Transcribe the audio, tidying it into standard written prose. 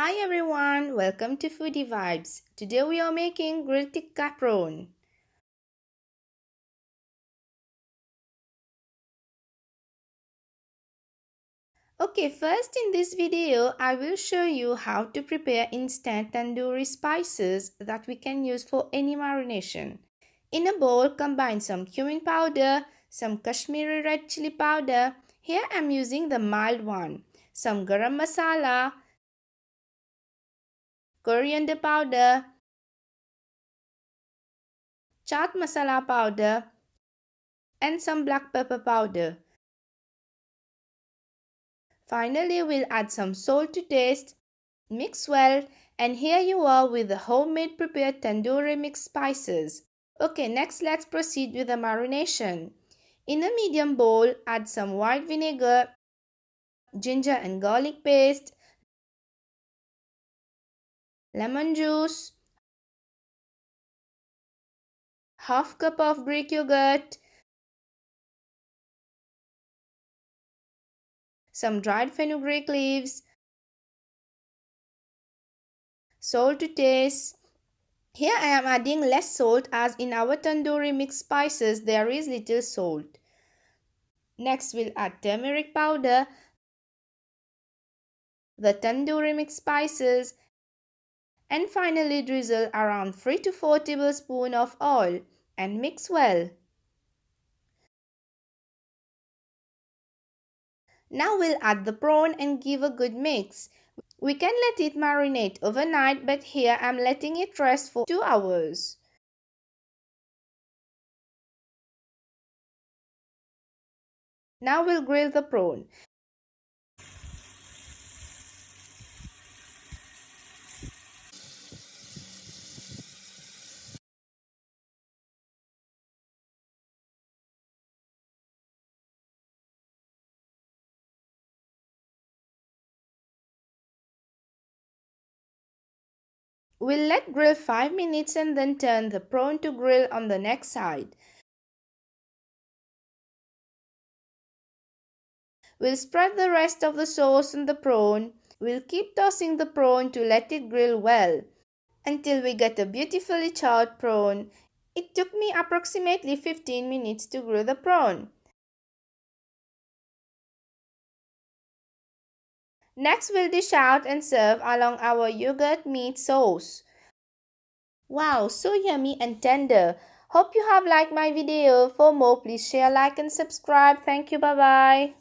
Hi everyone, welcome to Foodie Vibes. Today we are making grilled tikka prawn. Okay, first in this video I will show you how to prepare instant tandoori spices that we can use for any marination. In a bowl, combine some cumin powder, some Kashmiri red chili powder. Here I am using the mild one. Some garam masala, coriander powder, chaat masala powder, and some black pepper powder. Finally, we'll add some salt to taste, mix well, and here you are with the homemade prepared tandoori mixed spices. Okay, next let's proceed with the marination. In a medium bowl, add some white vinegar, ginger and garlic paste, lemon juice, half cup of Greek Yoghurt, some dried fenugreek leaves, salt to taste. Here I am adding less salt as in our tandoori mixed spices there is little salt. Next we'll add turmeric powder, the tandoori mixed spices, and finally drizzle around 3 to 4 tablespoons of oil and mix well. Now we'll add the prawn and give a good mix. We can let it marinate overnight, but here I'm letting it rest for 2 hours. Now we'll grill the prawn. We'll let grill 5 minutes and then turn the prawn to grill on the next side. We'll spread the rest of the sauce on the prawn. We'll keep tossing the prawn to let it grill well until we get a beautifully charred prawn. It took me approximately 15 minutes to grill the prawn. Next, we'll dish out and serve along our yogurt meat sauce. Wow, so yummy and tender. Hope you have liked my video. For more, please share, like and subscribe. Thank you. Bye-bye.